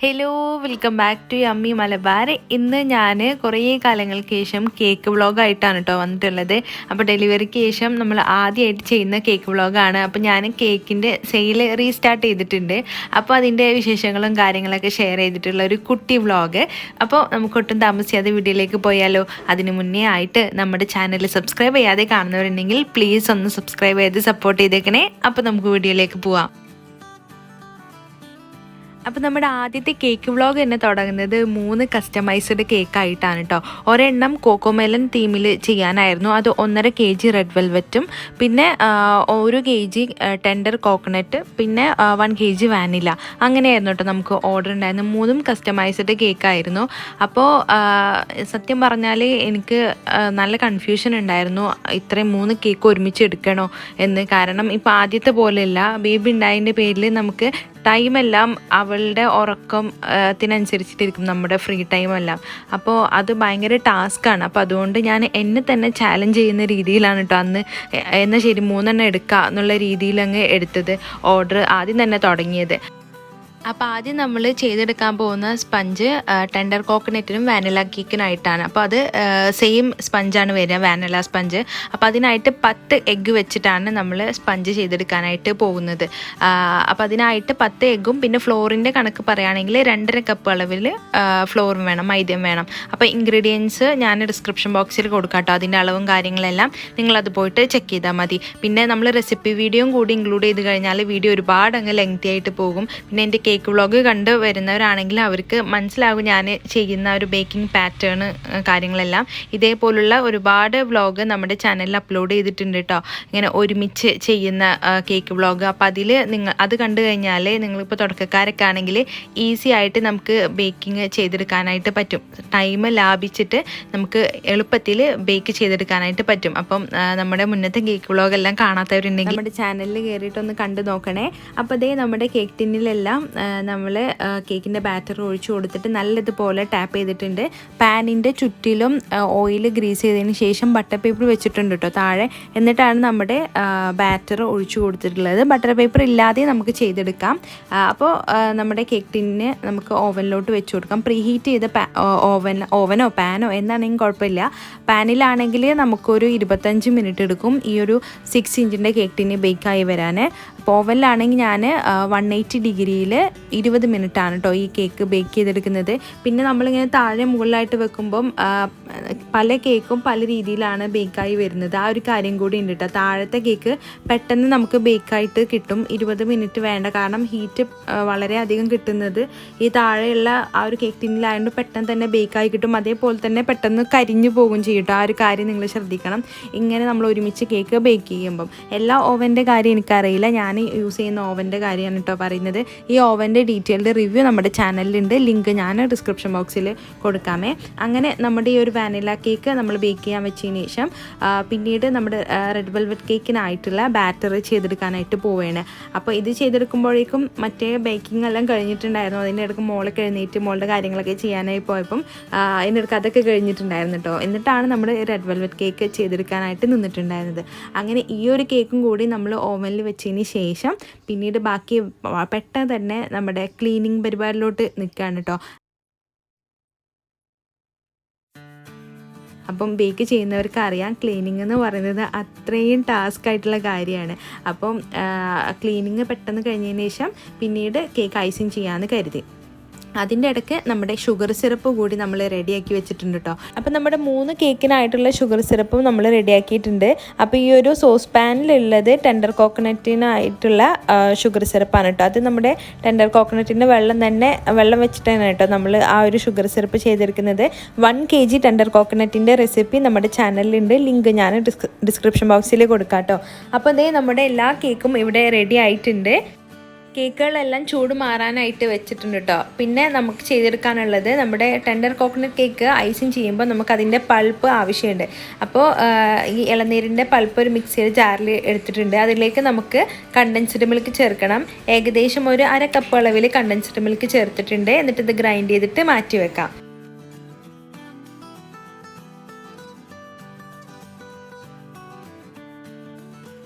Hello, welcome back to Yummy Malabar. ഇന്ന് ഞാൻ കുറേ കാലങ്ങൾക്ക് ശേഷം കേക്ക് വ്ളോഗായിട്ടാണ് കേട്ടോ വന്നിട്ടുള്ളത്. അപ്പോൾ ഡെലിവറിക്ക് ശേഷം നമ്മൾ ആദ്യമായിട്ട് ചെയ്യുന്ന കേക്ക് വ്ളോഗാണ്. അപ്പോൾ ഞാൻ കേക്കിൻ്റെ സെയിൽ റീസ്റ്റാർട്ട് ചെയ്തിട്ടുണ്ട്. അപ്പോൾ അതിൻ്റെ വിശേഷങ്ങളും കാര്യങ്ങളൊക്കെ ഷെയർ ചെയ്തിട്ടുള്ള ഒരു കുട്ടി വ്ളോഗ്. അപ്പോൾ നമുക്കൊട്ടും താമസിയാതെ വീഡിയോയിലേക്ക് പോയാലോ. അതിന് മുന്നേ ആയിട്ട് നമ്മുടെ ചാനൽ സബ്സ്ക്രൈബ് ചെയ്യാതെ കാണുന്നവരുണ്ടെങ്കിൽ പ്ലീസ് ഒന്ന് സബ്സ്ക്രൈബ് ചെയ്ത് സപ്പോർട്ട് ചെയ്തേക്കണേ. അപ്പോൾ നമുക്ക് വീഡിയോയിലേക്ക് പോവാം. അപ്പോൾ നമ്മുടെ ആദ്യത്തെ കേക്ക് വ്ളോഗ് തന്നെ തുടങ്ങുന്നത് 3 കസ്റ്റമൈസ്ഡ് കേക്കായിട്ടാണ് കേട്ടോ. ഒരെണ്ണം കോക്കോമെലൻ തീമിൽ ചെയ്യാനായിരുന്നു. അത് 1.5 kg റെഡ് വെൽവെറ്റും, പിന്നെ 1 kg ടെൻഡർ കോക്കനട്ട്, പിന്നെ 1 kg വാനില. അങ്ങനെയായിരുന്നു കേട്ടോ നമുക്ക് ഓർഡർ ഉണ്ടായിരുന്നു. 3ഉം കസ്റ്റമൈസ്ഡ് കേക്കായിരുന്നു. അപ്പോൾ സത്യം പറഞ്ഞാൽ എനിക്ക് നല്ല കൺഫ്യൂഷൻ ഉണ്ടായിരുന്നു, ഇത്രയും 3 കേക്ക് ഒരുമിച്ച് എടുക്കണോ എന്ന്. കാരണം ഇപ്പോൾ ആദ്യത്തെ പോലെയല്ല, ബേബി ഉണ്ടായതിൻ്റെ പേരിൽ നമുക്ക് ടൈമെല്ലാം അവളുടെ ഉറക്കത്തിനനുസരിച്ചിട്ടിരിക്കും നമ്മുടെ ഫ്രീ ടൈമെല്ലാം. അപ്പോൾ അത് ഭയങ്കര ടാസ്ക്കാണ്. അപ്പോൾ അതുകൊണ്ട് ഞാൻ എന്നെ തന്നെ ചാലഞ്ച് ചെയ്യുന്ന രീതിയിലാണ് കേട്ടോ അന്ന് എന്നാൽ ശരി 3 എടുക്കുക എന്നുള്ള രീതിയിൽ അങ്ങ് എടുത്തത്. ഓർഡർ ആദ്യം തന്നെ തുടങ്ങിയത്. അപ്പോൾ ആദ്യം നമ്മൾ ചെയ്തെടുക്കാൻ പോകുന്ന സ്പഞ്ച് ടെൻഡർ കോക്കനറ്റിനും വാനില കേക്കിനായിട്ടാണ്. അപ്പോൾ അത് സെയിം സ്പഞ്ചാണ് വരിക, വാനില സ്പഞ്ച്. അപ്പോൾ അതിനായിട്ട് 10 എഗ്ഗ് വെച്ചിട്ടാണ് നമ്മൾ സ്പഞ്ച് ചെയ്തെടുക്കാനായിട്ട് പോകുന്നത്. അപ്പോൾ അതിനായിട്ട് 10 എഗ്ഗും പിന്നെ ഫ്ലോറിൻ്റെ കണക്ക് പറയുകയാണെങ്കിൽ 2.5 കപ്പ് അളവിൽ ഫ്ലോറും വേണം, മൈദയും വേണം. അപ്പോൾ ഇൻഗ്രീഡിയൻസ് ഞാൻ ഡിസ്ക്രിപ്ഷൻ ബോക്സിൽ കൊടുക്കാം കേട്ടോ. അതിൻ്റെ അളവും കാര്യങ്ങളെല്ലാം നിങ്ങളത് പോയിട്ട് ചെക്ക് ചെയ്താൽ മതി. പിന്നെ നമ്മൾ റെസിപ്പി വീഡിയോയും കൂടി ഇൻക്ലൂഡ് ചെയ്ത് കഴിഞ്ഞാൽ വീഡിയോ ഒരുപാട് അങ്ങ് ലെങ്തി ആയിട്ട് പോകും. പിന്നെ എൻ്റെ കേക്ക് വ്ളോഗ് കണ്ട് വരുന്നവരാണെങ്കിൽ അവർക്ക് മനസ്സിലാകും ഞാൻ ചെയ്യുന്ന ഒരു ബേക്കിംഗ് പാറ്റേൺ കാര്യങ്ങളെല്ലാം. ഇതേപോലുള്ള ഒരുപാട് വ്ളോഗ് നമ്മുടെ ചാനലിൽ അപ്ലോഡ് ചെയ്തിട്ടുണ്ട് കേട്ടോ, ഇങ്ങനെ ഒരുമിച്ച് ചെയ്യുന്ന കേക്ക് വ്ളോഗ്. അപ്പോൾ അതിൽ അത് കണ്ടു കഴിഞ്ഞാൽ നിങ്ങളിപ്പോൾ തുടക്കക്കാരൊക്കെ ആണെങ്കിൽ ഈസി ആയിട്ട് നമുക്ക് ബേക്കിംഗ് ചെയ്തെടുക്കാനായിട്ട് പറ്റും. ടൈം ലാഭിച്ചിട്ട് നമുക്ക് എളുപ്പത്തിൽ ബേക്ക് ചെയ്തെടുക്കാനായിട്ട് പറ്റും. അപ്പം നമ്മുടെ മുന്നത്തെ കേക്ക് വ്ളോഗ് എല്ലാം കാണാത്തവരുണ്ടെങ്കിൽ നമ്മുടെ ചാനലിൽ കയറിയിട്ടൊന്ന് കണ്ടു നോക്കണേ. അപ്പോൾ അതേ നമ്മുടെ കേക്ക് ടിന്നിലെല്ലാം നമ്മൾ കേക്കിൻ്റെ ബാറ്റർ ഒഴിച്ചു കൊടുത്തിട്ട് നല്ലതുപോലെ ടാപ്പ് ചെയ്തിട്ടുണ്ട്. പാനിൻ്റെ ചുറ്റിലും ഓയിൽ ഗ്രീസ് ചെയ്തതിന് ശേഷം ബട്ടർ പേപ്പർ വെച്ചിട്ടുണ്ട് കേട്ടോ താഴെ. എന്നിട്ടാണ് നമ്മുടെ ബാറ്റർ ഒഴിച്ചു കൊടുത്തിട്ടുള്ളത്. ബട്ടർ പേപ്പർ ഇല്ലാതെ നമുക്ക് ചെയ്തെടുക്കാം. അപ്പോൾ നമ്മുടെ കേക്ക് ടിന്നിന് നമുക്ക് ഓവനിലോട്ട് വെച്ച് കൊടുക്കാം. പ്രീ ഹീറ്റ് ചെയ്ത ഓവനോ പാനോ എന്താണെങ്കിലും കുഴപ്പമില്ല. പാനിലാണെങ്കിൽ നമുക്കൊരു 25 മിനിറ്റ് എടുക്കും ഈ ഒരു 6 ഇഞ്ചിൻ്റെ കേക്ക് ടിന്ന് ബേക്കായി വരാൻ. അപ്പോൾ ഓവനിലാണെങ്കിൽ ഞാൻ 180 ഡിഗ്രിയിൽ 20 മിനിറ്റാണ് കേട്ടോ ഈ കേക്ക് ബേക്ക് ചെയ്തെടുക്കുന്നത്. പിന്നെ നമ്മളിങ്ങനെ താഴെ മുകളിലായിട്ട് വെക്കുമ്പം പല കേക്കും പല രീതിയിലാണ് ബേക്കായി വരുന്നത്. ആ ഒരു കാര്യം കൂടി ഉണ്ട് കേട്ടോ. താഴത്തെ കേക്ക് പെട്ടെന്ന് നമുക്ക് ബേക്കായിട്ട് കിട്ടും. 20 മിനിറ്റ് വേണ്ട, കാരണം ഹീറ്റ് വളരെയധികം കിട്ടുന്നത് ഈ താഴെയുള്ള ആ ഒരു കേക്ക് ടിന്നിലായതുകൊണ്ട് പെട്ടെന്ന് തന്നെ ബേക്കായി കിട്ടും. അതേപോലെ തന്നെ പെട്ടെന്ന് കരിഞ്ഞു പോകും ചെയ്യും കേട്ടോ. ആ ഒരു കാര്യം നിങ്ങൾ ശ്രദ്ധിക്കണം ഇങ്ങനെ നമ്മൾ ഒരുമിച്ച് കേക്ക് ബേക്ക് ചെയ്യുമ്പം. എല്ലാ ഓവൻ്റെ കാര്യം എനിക്കറിയില്ല, ഞാൻ യൂസ് ചെയ്യുന്ന ഓവൻ്റെ കാര്യമാണ് കേട്ടോ പറയുന്നത്. ഈ ഓവൻ്റെ ഡീറ്റെയിൽഡ് റിവ്യൂ നമ്മുടെ ചാനലിലുണ്ട്, ലിങ്ക് ഞാൻ ഡിസ്ക്രിപ്ഷൻ ബോക്സിൽ കൊടുക്കാമേ. അങ്ങനെ നമ്മുടെ ഈ ഒരു വാനില കേക്ക് നമ്മൾ ബേക്ക് ചെയ്യാൻ വെച്ചതിന് ശേഷം പിന്നീട് നമ്മുടെ റെഡ് വെൽവെറ്റ് കേക്കിനായിട്ടുള്ള ബാറ്റർ ചെയ്തെടുക്കാനായിട്ട് പോവുകയാണ്. അപ്പോൾ ഇത് ചെയ്തെടുക്കുമ്പോഴേക്കും മറ്റേ ബേക്കിംഗ് എല്ലാം കഴിഞ്ഞിട്ടുണ്ടായിരുന്നു. അതിൻ്റെ ഇടയ്ക്ക് മോളൊക്കെ എഴുന്നേറ്റ് മോളുടെ കാര്യങ്ങളൊക്കെ ചെയ്യാനായി പോയപ്പം അതിൻ്റെ ഇടയ്ക്ക് അതൊക്കെ കഴിഞ്ഞിട്ടുണ്ടായിരുന്നു കേട്ടോ. എന്നിട്ടാണ് നമ്മുടെ റെഡ് വെൽവെറ്റ് കേക്ക് ചെയ്തെടുക്കാനായിട്ട് നിന്നിട്ടുണ്ടായിരുന്നത്. അങ്ങനെ ഈ ഒരു കേക്കും കൂടി നമ്മൾ ഓവനിൽ വെച്ചതിന് ശേഷം പിന്നീട് ബാക്കി പെട്ടെന്ന് തന്നെ നമ്മുടെ ക്ലീനിങ് പരിപാടിയിലോട്ട് നിൽക്കുകയാണ് കേട്ടോ. അപ്പം ബേക്ക് ചെയ്യുന്നവർക്ക് അറിയാം, ക്ലീനിങ് എന്ന് പറയുന്നത് അത്രയും ടാസ്ക് ആയിട്ടുള്ള കാര്യമാണ്. അപ്പം ക്ലീനിങ് പെട്ടെന്ന് കഴിഞ്ഞതിന് ശേഷം പിന്നീട് കേക്ക് ഐസിങ് ചെയ്യാമെന്ന് കരുതി. അതിൻ്റെ ഇടയ്ക്ക് നമ്മുടെ ഷുഗർ സിറപ്പ് കൂടി നമ്മൾ റെഡിയാക്കി വെച്ചിട്ടുണ്ട് കേട്ടോ. അപ്പോൾ നമ്മുടെ 3 കേക്കിനായിട്ടുള്ള ഷുഗർ സിറപ്പും നമ്മൾ റെഡിയാക്കിയിട്ടുണ്ട്. അപ്പോൾ ഈ ഒരു സോസ് പാനിലുള്ളത് ടെൻഡർ കോക്കനറ്റിനായിട്ടുള്ള ഷുഗർ സിറപ്പാണ് കേട്ടോ. അത് നമ്മുടെ ടെൻഡർ കോക്കനറ്റിൻ്റെ വെള്ളം വെച്ചിട്ടാണ് കേട്ടോ നമ്മൾ ആ ഒരു ഷുഗർ സിറപ്പ് ചെയ്തെടുക്കുന്നത്. 1 kg ടെൻഡർ കോക്കനറ്റിൻ്റെ റെസിപ്പി നമ്മുടെ ചാനലിലുണ്ട്, ലിങ്ക് ഞാൻ ഡിസ്ക്രിപ്ഷൻ ബോക്സിൽ കൊടുക്കാം കേട്ടോ. അപ്പോൾ അതേ നമ്മുടെ എല്ലാ കേക്കും ഇവിടെ റെഡി ആയിട്ടുണ്ട്. കേക്കുകളെല്ലാം ചൂട് മാറാനായിട്ട് വെച്ചിട്ടുണ്ട് കേട്ടോ. പിന്നെ നമുക്ക് ചെയ്തെടുക്കാനുള്ളത് നമ്മുടെ ടെൻഡർ കോക്കനട്ട് കേക്ക് ഐസിങ് ചെയ്യുമ്പോൾ നമുക്കതിൻ്റെ പൾപ്പ് ആവശ്യമുണ്ട്. അപ്പോൾ ഈ ഇളനീരിൻ്റെ പൾപ്പ് ഒരു മിക്സിയുടെ ജാറിൽ എടുത്തിട്ടുണ്ട്. അതിലേക്ക് നമുക്ക് കണ്ടൻസ്ഡ് മിൽക്ക് ചേർക്കണം. ഏകദേശം ഒരു 1/2 കപ്പ് അളവിൽ കണ്ടൻസ്ഡ് മിൽക്ക് ചേർത്തിട്ടുണ്ട്. എന്നിട്ട് ഇത് ഗ്രൈൻഡ് ചെയ്തിട്ട് മാറ്റി വെക്കാം.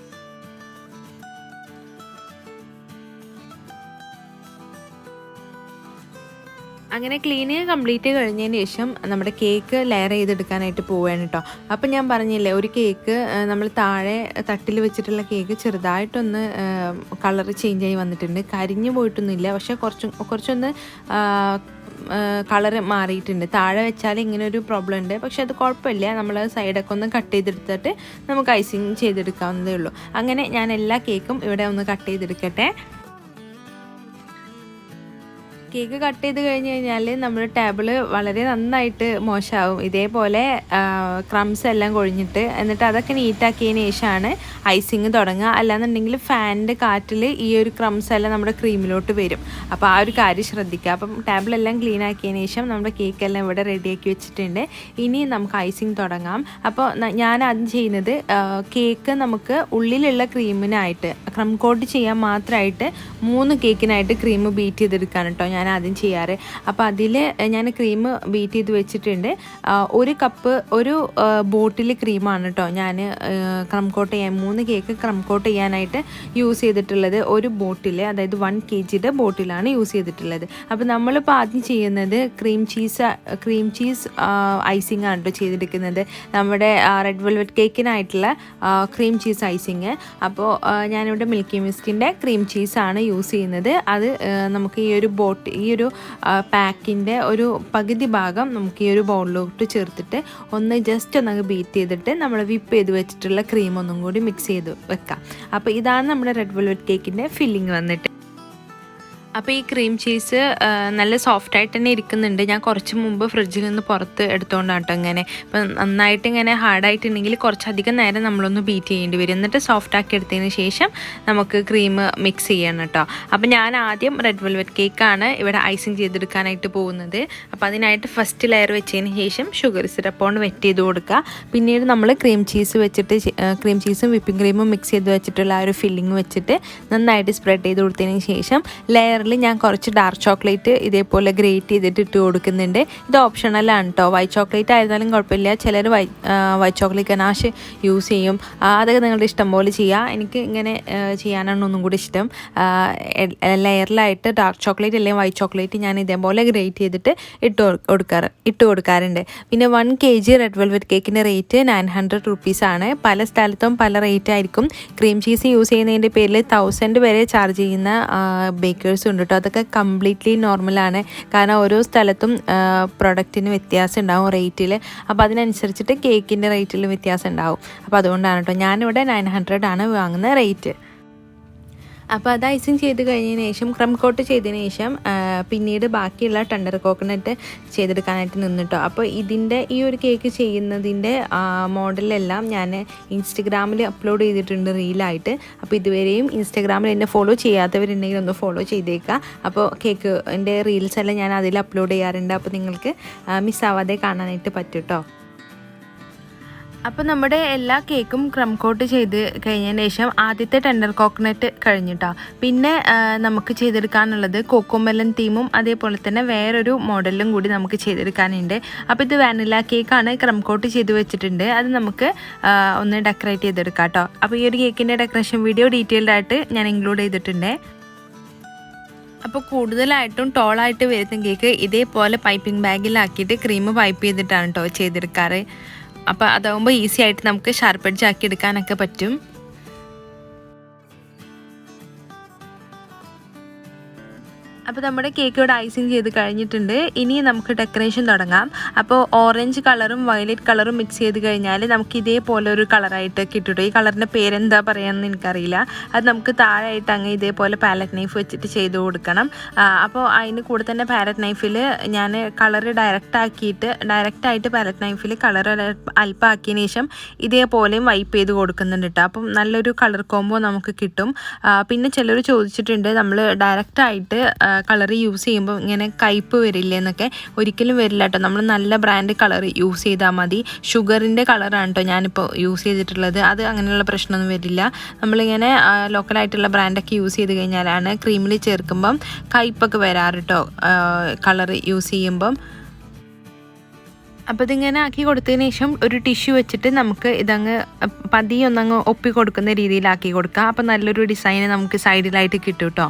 അങ്ങനെ ക്ലീനിങ് കംപ്ലീറ്റ് കഴിഞ്ഞതിന് ശേഷം നമ്മുടെ കേക്ക് ലെയർ ചെയ്തെടുക്കാനായിട്ട് പോവുകയാണ് കേട്ടോ. അപ്പം ഞാൻ പറഞ്ഞില്ലേ, ഒരു കേക്ക് നമ്മൾ താഴെ തട്ടിൽ വെച്ചിട്ടുള്ള കേക്ക് ചെറുതായിട്ടൊന്ന് കളർ ചേഞ്ച് ആയി വന്നിട്ടുണ്ട്. കരിഞ്ഞു പോയിട്ടൊന്നുമില്ല, പക്ഷേ കുറച്ചൊന്ന് കളർ മാറിയിട്ടുണ്ട്. താഴെ വെച്ചാൽ ഇങ്ങനെ ഒരു പ്രോബ്ലം ഉണ്ട്, പക്ഷെ അത് കുഴപ്പമില്ല. നമ്മൾ സൈഡൊക്കെ ഒന്ന് കട്ട് ചെയ്തെടുത്തിട്ട് നമുക്ക് ഐസിങ് ചെയ്തെടുക്കാവുന്നതേ ഉള്ളൂ. അങ്ങനെ ഞാൻ എല്ലാ കേക്കും ഇവിടെ ഒന്ന് കട്ട് ചെയ്തെടുക്കട്ടെ. കേക്ക് കട്ട് ചെയ്ത് കഴിഞ്ഞ് കഴിഞ്ഞാൽ നമ്മുടെ ടേബിൾ വളരെ നന്നായിട്ട് മോശമാവും. ഇതേപോലെ ക്രംസ് എല്ലാം കൊഴിഞ്ഞിട്ട്, എന്നിട്ട് അതൊക്കെ നീറ്റാക്കിയതിന് ശേഷമാണ് ഐസിങ് തുടങ്ങുക. അല്ലാന്നുണ്ടെങ്കിൽ ഫാനിൻ്റെ കാറ്റിൽ ഈ ഒരു ക്രംസ് എല്ലാം നമ്മുടെ ക്രീമിലോട്ട് വരും. അപ്പോൾ ആ ഒരു കാര്യം ശ്രദ്ധിക്കുക. അപ്പം ടേബിളെല്ലാം ക്ലീൻ ആക്കിയതിന് ശേഷം നമ്മുടെ കേക്കെല്ലാം ഇവിടെ റെഡിയാക്കി വെച്ചിട്ടുണ്ട്. ഇനി നമുക്ക് ഐസിങ് തുടങ്ങാം. അപ്പോൾ ഞാൻ ആദ്യം ചെയ്യുന്നത്, കേക്ക് നമുക്ക് ഉള്ളിലുള്ള ക്രീമിനായിട്ട് ക്രം കോട്ട് ചെയ്യാൻ മാത്രമായിട്ട് 3 കേക്കിനായിട്ട് ക്രീം ബീറ്റ് ചെയ്തെടുക്കാൻ കേട്ടോ ഞാൻ ആദ്യം ചെയ്യാറ്. അപ്പോൾ അതിൽ ഞാൻ ക്രീം ബീറ്റ് ചെയ്ത് വെച്ചിട്ടുണ്ട്. 1 കപ്പ് ഒരു ബോട്ടിൽ ക്രീമാണ് കേട്ടോ ഞാൻ ക്രം കോട്ട് ചെയ്യാൻ 3 കേക്ക് ക്രം കോട്ട് ചെയ്യാനായിട്ട് യൂസ് ചെയ്തിട്ടുള്ളത്. ഒരു ബോട്ടിൽ, അതായത് 1 kgയുടെ ബോട്ടിലാണ് യൂസ് ചെയ്തിട്ടുള്ളത്. അപ്പോൾ നമ്മളിപ്പോൾ ആദ്യം ചെയ്യുന്നത് ക്രീം ചീസ് ഐസിങ് ആണ് കേട്ടോ ചെയ്തെടുക്കുന്നത്. നമ്മുടെ റെഡ് വെൽവെറ്റ് കേക്കിനായിട്ടുള്ള ക്രീം ചീസ് ഐസിങ്. അപ്പോൾ ഞാനിവിടെ മിൽക്കി മിസ്റ്റിൻ്റെ ക്രീം ചീസാണ് യൂസ് ചെയ്യുന്നത്. അത് നമുക്ക് ഈ ഒരു പാക്കിൻ്റെ ഒരു പകുതി ഭാഗം നമുക്ക് ഈ ഒരു ബൗളിലോട്ട് ചേർത്തിട്ട് ഒന്ന് ജസ്റ്റ് ഒന്ന് ബീറ്റ് ചെയ്തിട്ട് നമ്മൾ വിപ്പ് ചെയ്ത് വെച്ചിട്ടുള്ള ക്രീം ഒന്നും കൂടി മിക്സ് ചെയ്ത് വെക്കാം. അപ്പോൾ ഇതാണ് നമ്മുടെ റെഡ് വെൽവെറ്റ് കേക്കിൻ്റെ ഫില്ലിങ് വന്നിട്ട്. അപ്പോൾ ഈ ക്രീം ചീസ് നല്ല സോഫ്റ്റായിട്ട് തന്നെ ഇരിക്കുന്നുണ്ട്. ഞാൻ കുറച്ച് മുമ്പ് ഫ്രിഡ്ജിൽ നിന്ന് പുറത്ത് എടുത്തുകൊണ്ടാണ് കേട്ടോ ഇങ്ങനെ. ഇപ്പം നന്നായിട്ട് ഇങ്ങനെ ഹാർഡായിട്ടുണ്ടെങ്കിൽ കുറച്ചധികം നേരം നമ്മളൊന്ന് ബീറ്റ് ചെയ്യേണ്ടി വരും. എന്നിട്ട് സോഫ്റ്റാക്കി എടുത്തതിന് ശേഷം നമുക്ക് ക്രീം മിക്സ് ചെയ്യണം കേട്ടോ. അപ്പോൾ ഞാൻ ആദ്യം റെഡ് വെൽവെറ്റ് കേക്കാണ് ഇവിടെ ഐസിങ് ചെയ്തെടുക്കാനായിട്ട് പോകുന്നത്. അപ്പോൾ അതിനായിട്ട് ഫസ്റ്റ് ലെയർ വെച്ചതിന് ശേഷം ഷുഗർ സിറപ്പ് കൊണ്ട് വെറ്റ് ചെയ്ത് കൊടുക്കുക. പിന്നീട് നമ്മൾ ക്രീം ചീസും വിപ്പിംഗ് ക്രീമും മിക്സ് ചെയ്ത് വെച്ചിട്ടുള്ള ആ ഒരു ഫില്ലിങ് വെച്ചിട്ട് നന്നായിട്ട് സ്പ്രെഡ് ചെയ്ത് കൊടുത്തതിന് ശേഷം ലെയർ ഞാൻ കുറച്ച് ഡാർക്ക് ചോക്ലേറ്റ് ഇതേപോലെ ഗ്രേറ്റ് ചെയ്തിട്ട് ഇട്ട് കൊടുക്കുന്നുണ്ട്. ഇത് ഓപ്ഷണലാണ് കേട്ടോ. വൈറ്റ് ചോക്ലേറ്റ് ആയിരുന്നാലും കുഴപ്പമില്ല. ചിലർ വൈറ്റ് ചോക്ലേറ്റ് ഗനാഷ് യൂസ് ചെയ്യും. അതൊക്കെ നിങ്ങളുടെ ഇഷ്ടം പോലെ ചെയ്യുക. എനിക്ക് ഇങ്ങനെ ചെയ്യാനാണ് ഒന്നും കൂടി ഇഷ്ടം. ലെയറിലായിട്ട് ഡാർക്ക് ചോക്ലേറ്റ് അല്ലെങ്കിൽ വൈറ്റ് ചോക്ലേറ്റ് ഞാൻ ഇതേപോലെ ഗ്രേറ്റ് ചെയ്തിട്ട് ഇട്ട് കൊടുക്കാറുണ്ട്. പിന്നെ 1 kg റെഡ് വെൽവെറ്റ് കേക്കിൻ്റെ റേറ്റ് 900 rupees. പല സ്ഥലത്തും പല റേറ്റ് ആയിരിക്കും. ക്രീം ചീസ് യൂസ് ചെയ്യുന്നതിൻ്റെ പേരിൽ 1000 വരെ ചാർജ് ചെയ്യുന്ന ബേക്കേഴ്സ് ഉണ്ട് കേട്ടോ. അതൊക്കെ കംപ്ലീറ്റ്ലി നോർമലാണ്. കാരണം ഓരോ സ്ഥലത്തും പ്രൊഡക്റ്റിന് വ്യത്യാസം ഉണ്ടാവും റേറ്റിൽ. അപ്പോൾ അതിനനുസരിച്ചിട്ട് കേക്കിൻ്റെ റേറ്റിൽ വ്യത്യാസം ഉണ്ടാവും. അപ്പോൾ അതുകൊണ്ടാണ് കേട്ടോ ഞാനിവിടെ 900 ആണ് വാങ്ങുന്ന റേറ്റ്. അപ്പോൾ അത് ഐസിങ് ചെയ്ത് കഴിഞ്ഞതിന് ശേഷം ക്രം കോട്ട് ചെയ്തതിന് ശേഷം പിന്നീട് ബാക്കിയുള്ള ടെൻഡർ കോക്കനട്ട് ചെയ്തെടുക്കാനായിട്ട് നിന്നിട്ടോ. അപ്പോൾ ഇതിൻ്റെ ഈ ഒരു കേക്ക് ചെയ്യുന്നതിൻ്റെ മോഡലെല്ലാം ഞാൻ ഇൻസ്റ്റഗ്രാമിൽ അപ്ലോഡ് ചെയ്തിട്ടുണ്ട് റീലായിട്ട്. അപ്പോൾ ഇതുവരെയും ഇൻസ്റ്റഗ്രാമിൽ എന്നെ ഫോളോ ചെയ്യാത്തവരുണ്ടെങ്കിൽ ഒന്ന് ഫോളോ ചെയ്തേക്കുക. അപ്പോൾ കേക്കിൻ്റെ റീൽസ് എല്ലാം ഞാൻ അതിൽ അപ്ലോഡ് ചെയ്യാറുണ്ട്. അപ്പോൾ നിങ്ങൾക്ക് മിസ്സാവാതെ കാണാനായിട്ട് പറ്റും കേട്ടോ. അപ്പോൾ നമ്മുടെ എല്ലാ കേക്കും ക്രം കോട്ട് ചെയ്ത് കഴിഞ്ഞതിന് ശേഷം ആദ്യത്തെ ടെൻഡർ കോക്കനട്ട് കഴിഞ്ഞിട്ടോ. പിന്നെ നമുക്ക് ചെയ്തെടുക്കാനുള്ളത് കോക്കോമെലൻ തീമും അതേപോലെ തന്നെ വേറൊരു മോഡലും കൂടി നമുക്ക് ചെയ്തെടുക്കാനുണ്ട്. അപ്പോൾ ഇത് വാനില കേക്കാണ്, ക്രം കോട്ട് ചെയ്ത് വെച്ചിട്ടുണ്ട്. അത് നമുക്ക് ഒന്ന് ഡെക്കറേറ്റ് ചെയ്തെടുക്കാം കേട്ടോ. അപ്പോൾ ഈ ഒരു കേക്കിൻ്റെ ഡെക്കറേഷൻ വീഡിയോ ഡീറ്റെയിൽഡ് ആയിട്ട് ഞാൻ ഇൻക്ലൂഡ് ചെയ്തിട്ടുണ്ട്. അപ്പോൾ കൂടുതലായിട്ടും ടോളായിട്ട് വരുന്ന കേക്ക് ഇതേപോലെ പൈപ്പിംഗ് ബാഗിലാക്കിയിട്ട് ക്രീം പൈപ്പ് ചെയ്തിട്ടാണ് കേട്ടോ ചെയ്തെടുക്കാറ്. അപ്പോൾ അതാകുമ്പോൾ ഈസി ആയിട്ട് നമുക്ക് ഷാർപ്പ് എഡ്ജ് ആക്കി എടുക്കാനൊക്കെ പറ്റും. അപ്പോൾ നമ്മുടെ കേക്ക് ഇവിടെ ഐസിങ് ചെയ്ത് കഴിഞ്ഞിട്ടുണ്ട്. ഇനി നമുക്ക് ഡെക്കറേഷൻ തുടങ്ങാം. അപ്പോൾ ഓറഞ്ച് കളറും വയലറ്റ് കളറും മിക്സ് ചെയ്ത് കഴിഞ്ഞാൽ നമുക്ക് ഇതേപോലെ ഒരു കളറായിട്ട് കിട്ടും. ഈ കളറിൻ്റെ പേരെന്താ പറയുകയെന്ന് എനിക്കറിയില്ല. അത് നമുക്ക് താഴെയായിട്ട് അങ്ങ് ഇതേപോലെ പാലറ്റ് നൈഫ് വെച്ചിട്ട് ചെയ്ത് കൊടുക്കണം. അപ്പോൾ അതിന് കൂടെ തന്നെ പാലറ്റ് നൈഫിൽ ഞാൻ കളർ ഡയറക്റ്റായിട്ട് പാലറ്റ് നൈഫിൽ കളർ അല്പമാക്കിയതിന് ശേഷം ഇതേപോലെയും വൈപ്പ് ചെയ്ത് കൊടുക്കുന്നുണ്ട് കേട്ടോ. അപ്പം നല്ലൊരു കളർ കോംബോ നമുക്ക് കിട്ടും. പിന്നെ ചിലർ ചോദിച്ചിട്ടുണ്ട്, നമ്മൾ ഡയറക്റ്റായിട്ട് കളർ യൂസ് ചെയ്യുമ്പോൾ ഇങ്ങനെ കയ്പ്പ് വരില്ലേ എന്നൊക്കെ. ഒരിക്കലും വരില്ല കേട്ടോ. നമ്മൾ നല്ല ബ്രാൻഡ് കളർ യൂസ് ചെയ്താൽ മതി. ഷുഗറിൻ്റെ കളറാണ് കേട്ടോ ഞാനിപ്പോൾ യൂസ് ചെയ്തിട്ടുള്ളത്. അത് അങ്ങനെയുള്ള പ്രശ്നമൊന്നും വരില്ല. നമ്മളിങ്ങനെ ലോക്കലായിട്ടുള്ള ബ്രാൻഡൊക്കെ യൂസ് ചെയ്ത് കഴിഞ്ഞാലാണ് ക്രീമിൽ ചേർക്കുമ്പം കയ്പ്പൊക്കെ വരാറ് കേട്ടോ കളർ യൂസ് ചെയ്യുമ്പം. അപ്പോൾ ഇതിങ്ങനെ ആക്കി കൊടുത്തതിന് ശേഷം ഒരു ടിഷ്യൂ വെച്ചിട്ട് നമുക്ക് ഇതങ്ങ് പതിയൊന്നങ്ങ് ഒപ്പി കൊടുക്കുന്ന രീതിയിലാക്കി കൊടുക്കാം. അപ്പോൾ നല്ലൊരു ഡിസൈന് നമുക്ക് സൈഡിലായിട്ട് കിട്ടും കേട്ടോ.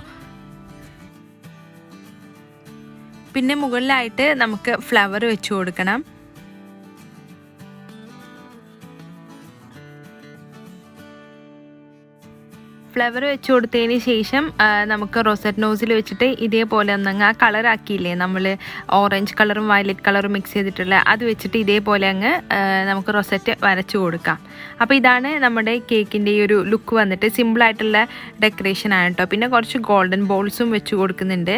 പിന്നെ മുകളിലായിട്ട് നമുക്ക് ഫ്ലവർ വെച്ച് കൊടുക്കണം. ഫ്ലവർ വെച്ച് കൊടുത്തതിന് ശേഷം നമുക്ക് റോസറ്റ് നോസിൽ വെച്ചിട്ട് ഇതേപോലെ ഒന്നങ്ങ് ആ കളറാക്കിയില്ലേ നമ്മൾ, ഓറഞ്ച് കളറും വയലറ്റ് കളറും മിക്സ് ചെയ്തിട്ടുള്ള അത് വെച്ചിട്ട് ഇതേപോലെ അങ്ങ് നമുക്ക് റോസറ്റ് വരച്ചു കൊടുക്കാം. അപ്പോൾ ഇതാണ് നമ്മുടെ കേക്കിൻ്റെ ഈ ഒരു ലുക്ക് വന്നിട്ട്. സിമ്പിളായിട്ടുള്ള ഡെക്കറേഷനാണ് കേട്ടോ. പിന്നെ കുറച്ച് ഗോൾഡൻ ബോൾസും വെച്ച് കൊടുക്കുന്നുണ്ട്.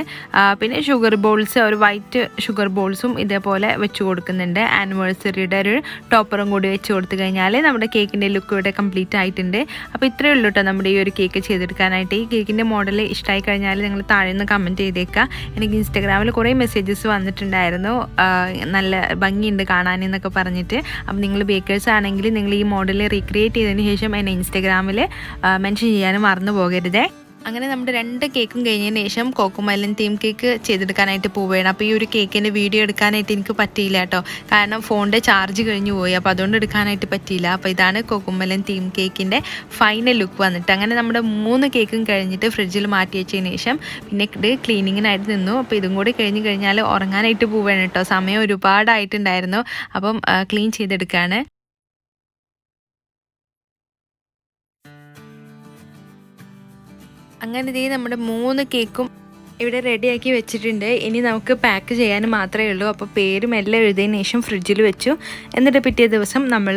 പിന്നെ ഷുഗർ ബോൾസ്, ഒരു വൈറ്റ് ഷുഗർ ബോൾസും ഇതേപോലെ വെച്ച് കൊടുക്കുന്നുണ്ട്. ആനിവേഴ്സറിയുടെ ഒരു ടോപ്പറും കൂടി വെച്ച് കൊടുത്തു കഴിഞ്ഞാൽ നമ്മുടെ കേക്കിൻ്റെ ലുക്ക് ഇവിടെ കംപ്ലീറ്റ് ആയിട്ടുണ്ട്. അപ്പോൾ ഇത്രയേ ഉള്ളൂ കേട്ടോ നമ്മുടെ ഈ ഒരു കേക്ക് ചെയ്തെടുക്കാനായിട്ട്. ഈ കേക്കിൻ്റെ മോഡൽ ഇഷ്ടമായി കഴിഞ്ഞാൽ നിങ്ങൾ താഴെ നിന്ന് കമൻറ്റ് ചെയ്തേക്കുക. എനിക്ക് ഇൻസ്റ്റാഗ്രാമിൽ കുറേ മെസ്സേജസ് വന്നിട്ടുണ്ടായിരുന്നു, നല്ല ഭംഗിയുണ്ട് കാണാനെന്നൊക്കെ പറഞ്ഞിട്ട്. അപ്പം നിങ്ങൾ ബേക്കേഴ്സ് ആണെങ്കിൽ നിങ്ങൾ ഈ മോഡൽ റീക്രിയേറ്റ് ചെയ്തതിന് ശേഷം എന്നെ ഇൻസ്റ്റാഗ്രാമിൽ മെൻഷൻ ചെയ്യാനും മറന്നു പോകരുതേ. അങ്ങനെ നമ്മുടെ 2 കേക്കും കഴിഞ്ഞതിന് ശേഷം കോക്കോമെലൻ തീം കേക്ക് ചെയ്തെടുക്കാനായിട്ട് പോവുകയാണ്. അപ്പോൾ ഈ ഒരു കേക്കിൻ്റെ വീഡിയോ എടുക്കാനായിട്ട് എനിക്ക് പറ്റിയില്ല കേട്ടോ, കാരണം ഫോണിൻ്റെ ചാർജ് കഴിഞ്ഞു പോയി. അപ്പോൾ അതുകൊണ്ട് എടുക്കാനായിട്ട് പറ്റിയില്ല. അപ്പോൾ ഇതാണ് കോക്കോമെലൻ തീം കേക്കിൻ്റെ ഫൈനൽ ലുക്ക് വന്നിട്ട്. അങ്ങനെ നമ്മുടെ 3 കേക്കും കഴിഞ്ഞിട്ട് ഫ്രിഡ്ജിൽ മാറ്റി വെച്ചതിന് ശേഷം പിന്നെ ഇത് ക്ലീനിങ്ങിനായിട്ട് നിന്നു. അപ്പോൾ ഇതും കൂടി കഴിഞ്ഞ് കഴിഞ്ഞാൽ ഉറങ്ങാനായിട്ട് പോവുകയാണ് കേട്ടോ. സമയം ഒരുപാടായിട്ടുണ്ടായിരുന്നു. അപ്പം ക്ലീൻ ചെയ്തെടുക്കുകയാണ്. അങ്ങനെ ഇതേ നമ്മുടെ 3 കേക്കും ഇവിടെ റെഡിയാക്കി വെച്ചിട്ടുണ്ട്. ഇനി നമുക്ക് പാക്ക് ചെയ്യാൻ മാത്രമേ ഉള്ളൂ. അപ്പോൾ പേരും എല്ലാം എഴുതിയതിന് ശേഷം ഫ്രിഡ്ജിൽ വെച്ചു. എന്നിട്ട് പിറ്റേ ദിവസം നമ്മൾ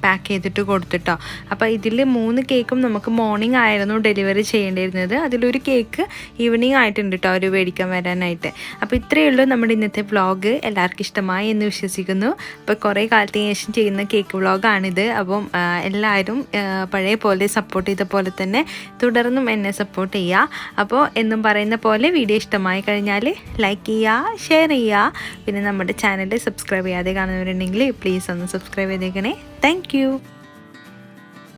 പാക്ക് ചെയ്തിട്ട് കൊടുത്തിട്ടോ. അപ്പോൾ ഇതിൽ 3 കേക്കും നമുക്ക് മോർണിംഗ് ആയിരുന്നു ഡെലിവറി ചെയ്യേണ്ടിയിരുന്നത്. അതിലൊരു കേക്ക് ഈവനിങ് ആയിട്ടുണ്ട് കേട്ടോ അവർ മേടിക്കാൻ വരാനായിട്ട്. അപ്പോൾ ഇത്രയേ ഉള്ളൂ നമ്മുടെ ഇന്നത്തെ വ്ളോഗ്. എല്ലാവർക്കും ഇഷ്ടമായി എന്ന് വിശ്വസിക്കുന്നു. അപ്പോൾ കുറേ കാലത്തിന് ശേഷം ചെയ്യുന്ന കേക്ക് വ്ളോഗാണിത്. അപ്പം എല്ലാവരും പഴയ പോലെ സപ്പോർട്ട് ചെയ്ത പോലെ തന്നെ തുടർന്നും എന്നെ സപ്പോർട്ട് ചെയ്യുക. അപ്പോൾ എന്നും പറയുന്ന പോലെ വീഡിയോ ഇഷ്ടമായി കഴിഞ്ഞാൽ ലൈക്ക് ചെയ്യുക, ഷെയർ ചെയ്യുക. പിന്നെ നമ്മുടെ ചാനൽ സബ്സ്ക്രൈബ് ചെയ്യാതെ കാണുന്നവരുണ്ടെങ്കിൽ പ്ലീസ് ഒന്ന് സബ്സ്ക്രൈബ് ചെയ്തേക്കണേ. താങ്ക്